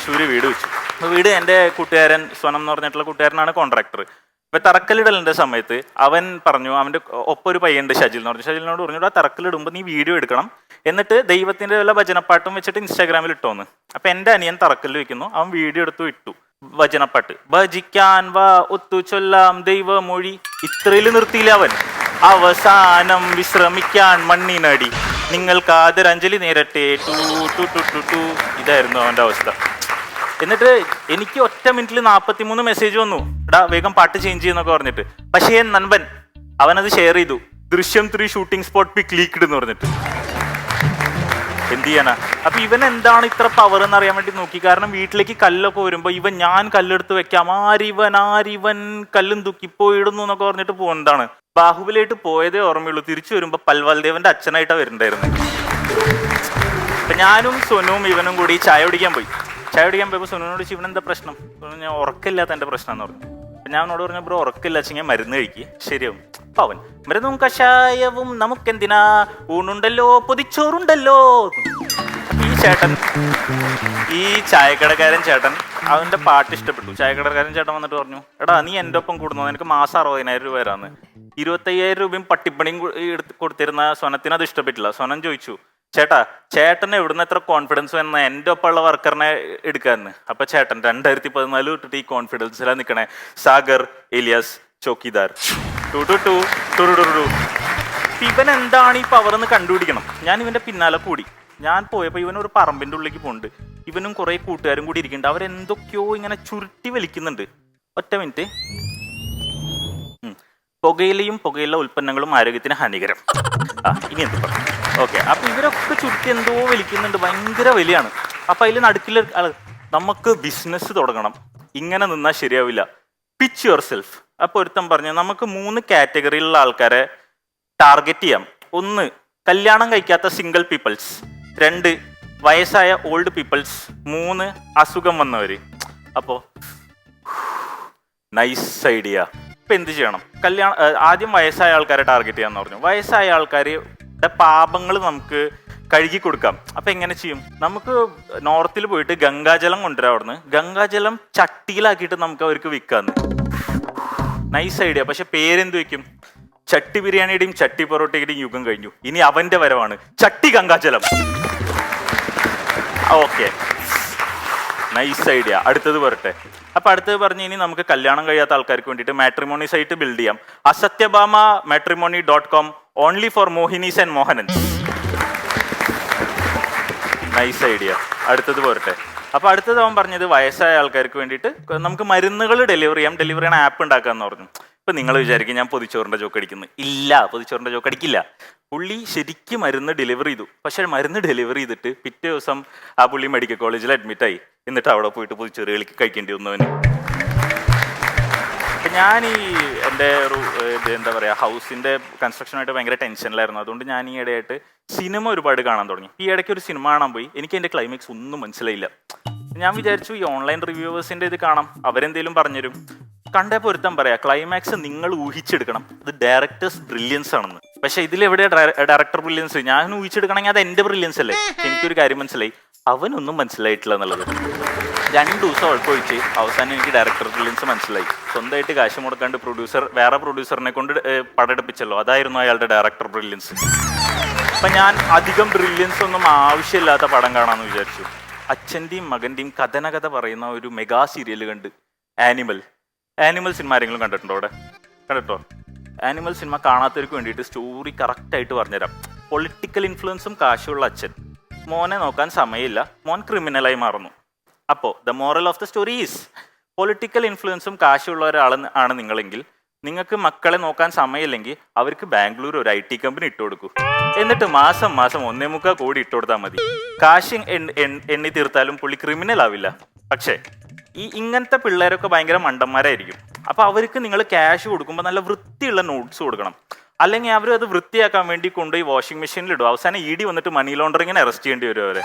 തൃശ്ശൂർ വീട് വെച്ചു. അപ്പോൾ വീട് എൻ്റെ കൂട്ടുകാരൻ സ്വനം എന്ന് പറഞ്ഞിട്ടുള്ള കൂട്ടുകാരനാണ് കോൺട്രാക്ടർ. ഇപ്പം തറക്കല്ലിടലിൻ്റെ സമയത്ത് അവൻ പറഞ്ഞു, അവൻ്റെ ഒപ്പം ഒരു പയ്യുണ്ട് ഷജിൽ എന്ന് പറഞ്ഞു, ഷജിലിനോട് പറഞ്ഞു ആ തറക്കല്ലിടുമ്പോൾ നീ വീഡിയോ എടുക്കണം, എന്നിട്ട് ദൈവത്തിൻ്റെ വല്ല ഭജനപ്പാട്ടും വെച്ചിട്ട് ഇൻസ്റ്റാഗ്രാമിൽ ഇട്ടോന്ന്. അപ്പം എൻ്റെ അനിയൻ തറക്കല്ല് വെക്കുന്നു, അവൻ വീഡിയോ എടുത്തു ഇട്ടു ഭജനപ്പാട്ട്. ഭജിക്കാൻ വാ ഒത്തു ചൊല്ലാം ദൈവമൊഴി, ഇത്രയിൽ നിർത്തിയില്ല അവൻ. അവസാനം വിശ്രമിക്കാൻ മണ്ണിനടി, നിങ്ങൾക്ക് ആദരാഞ്ജലി നേരട്ടെ ടു ടു ടു ടു ടു. ഇതായിരുന്നു അവൻ്റെ അവസ്ഥ. എന്നിട്ട് എനിക്ക് ഒറ്റ മിനിറ്റിൽ 43 മെസ്സേജ് വന്നു, എടാ വേഗം പാട്ട് ചേഞ്ച് ചെയ്യുന്നൊക്കെ പറഞ്ഞിട്ട്. പക്ഷേ നൻപൻ അവനത് ഷെയർ ചെയ്തു, ദൃശ്യം 3 ഷൂട്ടിംഗ് സ്പോട്ട് പിക്ക് ലീക്ക്ഡ് എന്ന് പറഞ്ഞിട്ട്. എന്ത് ചെയ്യാനാ? അപ്പൊ ഇവൻ എന്താണ് ഇത്ര പവർ എന്ന് അറിയാൻ വേണ്ടി നോക്കി. കാരണം വീട്ടിലേക്ക് കല്ലൊക്കെ വരുമ്പോ ഞാൻ കല്ലെടുത്ത് വെക്കാം, ആരിവൻ കല്ലും തൂക്കിപ്പോയിടുന്നു എന്നൊക്കെ പറഞ്ഞിട്ട് പോകുന്നതാണ്. ബാഹുബലിയായിട്ട് പോയതേ ഓർമ്മയുള്ളൂ. തിരിച്ചു വരുമ്പോ പൽവാൽദേവന്റെ അച്ഛനായിട്ടാണ് വരുന്നുണ്ടായിരുന്നത്. അപ്പൊ ഞാനും സൊനുവും ഇവനും കൂടി ചായ കുടിക്കാൻ പോയപ്പോൾ സൊനുവിനോട് ഇവൻ എന്താ പ്രശ്നം? ഞാൻ ഉറക്കില്ലാത്ത എൻ്റെ പ്രശ്നം എന്ന് പറഞ്ഞു. അപ്പം ഞാൻ അവനോട് പറഞ്ഞു, ബ്രോ ഉറക്കില്ല വെച്ചെങ്കിൽ മരുന്ന് കഴിക്കുക ശരിയാവും. അപ്പം അവൻ മരുന്നും കഷായവും നമുക്കെന്തിനാ, ഊണുണ്ടല്ലോ പൊതിച്ചോറുണ്ടല്ലോ. ഈ ചായക്കടക്കാരൻ ചേട്ടൻ അവൻ്റെ പാട്ട് ഇഷ്ടപ്പെട്ടു. ചായക്കടക്കാരൻ ചേട്ടൻ വന്നിട്ട് പറഞ്ഞു, എടാ നീ എൻ്റെ ഒപ്പം കൂടുന്നു, എനിക്ക് മാസം 60,000 രൂപ തരാന്ന്. 25,000 രൂപയും പട്ടിപ്പണിയും കൊടുത്തിരുന്ന സ്വനത്തിന് അത് ഇഷ്ടപ്പെട്ടില്ല. സ്വനം ചോദിച്ചു, ചേട്ടന് എവിടുന്ന് എത്ര കോൺഫിഡൻസ് വന്ന എൻ്റെ ഒപ്പമുള്ള വർക്കറിനെ എടുക്കാന്ന്. അപ്പൊ ചേട്ടൻ 2014 തൊട്ടിട്ട് ഈ കോൺഫിഡൻസിലാണ് നിൽക്കണേ. സാഗർ എലിയാസ് ചോക്കിദാർ ഇവൻ എന്താണ് ഈ പവർ എന്ന് കണ്ടുപിടിക്കണം. ഞാൻ ഇവന്റെ പിന്നാലെ കൂടി. ഞാൻ പോയപ്പോൾ ഇവനൊരു പറമ്പിന്റെ ഉള്ളിലേക്ക് പോകുന്നുണ്ട്. ഇവനും കുറെ കൂട്ടുകാരും കൂടി ഇരിക്കുന്നുണ്ട്. അവരെന്തൊക്കെയോ ഇങ്ങനെ ചുരുട്ടി വലിക്കുന്നുണ്ട്. ഒറ്റ മിനിറ്റ്. പുകയില ഉൽപ്പന്നങ്ങളും ആരോഗ്യത്തിന് ഹാനികരം. ഇനി എന്ത് പറഞ്ഞു? ഓക്കെ, അപ്പൊ ഇവരൊക്കെ ചുറ്റി എന്തോ വലിക്കുന്നുണ്ട്, ഭയങ്കര വലിയാണ്. അപ്പൊ അതിൽ നടുക്കിൽ നമുക്ക് ബിസിനസ് തുടങ്ങണം, ഇങ്ങനെ നിന്നാൽ ശരിയാവില്ല, പിച്ച് യുവർ സെൽഫ്. അപ്പൊ ഒരുത്തൻ പറഞ്ഞു, നമുക്ക് 3 കാറ്റഗറിയിലുള്ള ആൾക്കാരെ ടാർഗറ്റ് ചെയ്യാം. 1 കല്യാണം കഴിക്കാത്ത സിംഗിൾ പീപ്പിൾസ്, 2 വയസ്സായ ഓൾഡ് പീപ്പിൾസ്, 3 അസുഖം വന്നവര്. അപ്പോ നൈസ് ഐഡിയ. ഇപ്പൊ എന്ത് ചെയ്യണം? ആദ്യം വയസ്സായ ആൾക്കാരെ ടാർഗറ്റ് ചെയ്യാന്ന് പറഞ്ഞു. വയസ്സായ ആൾക്കാരുടെ പാപങ്ങൾ നമുക്ക് കഴുകി കൊടുക്കാം. അപ്പൊ എങ്ങനെ ചെയ്യും? നമുക്ക് നോർത്തിൽ പോയിട്ട് ഗംഗാജലം കൊണ്ടുവരാം. അവിടുന്ന് ഗംഗാജലം ചട്ടിയിലാക്കിയിട്ട് നമുക്ക് അവർക്ക് വിൽക്കാന്ന്. Nice idea. പക്ഷെ പേരെന്ത് വെക്കും? ചട്ടി ബിരിയാണിയുടെയും ചട്ടി പൊറോട്ടയുടെയും യുഗം കഴിഞ്ഞു, ഇനി അവന്റെ വരവാണ്, ചട്ടി ഗംഗാജലം. Okay, nice idea. അടുത്തത് വരട്ടെ. അപ്പൊ അടുത്തത് പറഞ്ഞ്, ഇനി നമുക്ക് കല്യാണം കഴിയാത്ത ആൾക്കാർക്ക് വേണ്ടിയിട്ട് മാട്രിമോണി സൈറ്റ് ബിൽഡ് ചെയ്യാം. അസത്യഭാമ matrimony.com ഓൺലി ഫോർ മോഹിനീസ് ആൻഡ് മോഹനൻസ്. Nice idea. അടുത്തത് പോരട്ടെ. അപ്പൊ അടുത്തത് അവൻ പറഞ്ഞത്, വയസ്സായ ആൾക്കാർക്ക് വേണ്ടിയിട്ട് നമുക്ക് മരുന്നുകൾ ഡെലിവറി ചെയ്യണ ആപ്പ് ഉണ്ടാക്കാന്ന് പറഞ്ഞു. ഇപ്പൊ നിങ്ങൾ വിചാരിക്കും ഞാൻ പൊതിച്ചോറിന്റെ ജോക്ക് അടിക്കുന്നു. ഇല്ല, പൊതിച്ചോറിന്റെ ജോക്ക് അടിക്കില്ല. പുള്ളി ശരിക്കും മരുന്ന് ഡെലിവറി ചെയ്തു. പക്ഷെ മരുന്ന് ഡെലിവറി ചെയ്തിട്ട് പിറ്റേ ദിവസം ആ പുള്ളി മെഡിക്കൽ കോളേജിൽ അഡ്മിറ്റായി. എന്നിട്ട് അവിടെ പോയിട്ട് പൊതിച്ചോറുകൾ കഴിക്കേണ്ടി വന്നവന്. അപ്പൊ ഞാൻ എൻ്റെ എന്താ പറയുക, ഹൗസിന്റെ കൺസ്ട്രക്ഷനായിട്ട് ഭയങ്കര ടെൻഷനിലായിരുന്നു. അതുകൊണ്ട് ഞാൻ ഈ ഇടയായിട്ട് സിനിമ ഒരുപാട് കാണാൻ തുടങ്ങി. ഈ ഇടയ്ക്ക് ഒരു സിനിമ കാണാൻ പോയി. എനിക്ക് എൻ്റെ ക്ലൈമാക്സ് ഒന്നും മനസ്സിലായില്ല. ഞാൻ വിചാരിച്ചു ഈ ഓൺലൈൻ റിവ്യൂവേഴ്സിന്റെ ഇത് കാണാം, അവരെന്തേലും പറഞ്ഞുതരും. കണ്ടേ പൊരുത്തം പറയാം, ക്ലൈമാക്സ് നിങ്ങൾ ഊഹിച്ചെടുക്കണം. അത് ഡയറക്ടേഴ്സ് ബ്രില്യൻസ് ആണെന്ന്. പക്ഷെ ഇതിലെവിടെയാ ഡയറക്ടർ ബ്രില്യൻസ്? ഞാൻ ഊഹിച്ചെടുക്കണമെങ്കിൽ അത് എൻ്റെ ബ്രില്യൻസ് അല്ലേ? എനിക്കൊരു കാര്യം മനസ്സിലായി, അവനൊന്നും മനസ്സിലായിട്ടില്ല എന്നുള്ളത്. 2 ദിവസം ഉഴപ്പൊഴിച്ച് അവസാനം എനിക്ക് ഡയറക്ടർ ബ്രില്യൻസ് മനസ്സിലായി. സ്വന്തമായിട്ട് കാശ് മുടക്കാണ്ട് വേറെ പ്രൊഡ്യൂസറിനെ കൊണ്ട് പടമെടുപ്പിച്ചല്ലോ, അതായിരുന്നു അയാളുടെ ഡയറക്ടർ ബ്രില്യൻസ്. അപ്പൊ ഞാൻ അധികം ബ്രില്യൻസ് ഒന്നും ആവശ്യമില്ലാത്ത പടം കാണാമെന്ന് വിചാരിച്ചു. അച്ഛൻ്റെയും മകൻ്റെയും കഥനകഥ പറയുന്ന ഒരു മെഗാ സീരിയൽ കണ്ട്, ആനിമൽ സിനിമ ആരെങ്കിലും കണ്ടിട്ടുണ്ടോ? അവിടെ കണ്ടിട്ടോ? ആനിമൽ സിനിമ കാണാത്തവർക്ക് വേണ്ടിയിട്ട് സ്റ്റോറി കറക്റ്റായിട്ട് പറഞ്ഞുതരാം. പൊളിറ്റിക്കൽ ഇൻഫ്ലുവൻസും കാശുള്ള അച്ഛൻ, മോനെ നോക്കാൻ സമയമില്ല, മോൻ ക്രിമിനലായി മാറുന്നു. അപ്പോൾ the moral of the story is, political ഇൻഫ്ലുവൻസും കാശുള്ള ഒരാളാണ് നിങ്ങളെങ്കിൽ, നിങ്ങൾക്ക് മക്കളെ നോക്കാൻ സമയമില്ലെങ്കിൽ അവർക്ക് ബാംഗ്ലൂർ ഒരു IT കമ്പനി ഇട്ട് കൊടുക്കൂ. എന്നിട്ട് മാസം 1.25 കോടി ഇട്ട് കൊടുത്താൽ മതി. കാശ് എണ്ണി തീർത്താലും പുള്ളി ക്രിമിനൽ ആവില്ല. പക്ഷേ ഇങ്ങനത്തെ പിള്ളേരൊക്കെ ഭയങ്കര മണ്ടന്മാരായിരിക്കും. അപ്പോൾ അവർക്ക് നിങ്ങൾ ക്യാഷ് കൊടുക്കുമ്പോൾ നല്ല വൃത്തിയുള്ള നോട്ട്സ് കൊടുക്കണം. അല്ലെങ്കിൽ അവർ അത് വൃത്തിയാക്കാൻ വേണ്ടി കൊണ്ടുപോയി വാഷിംഗ് മെഷീനിൽ ഇടും. അവസാനം ED വന്നിട്ട് മണി ലോണ്ടറിങ്ങിനെ അറസ്റ്റ് ചെയ്യേണ്ടി വരും അവരെ.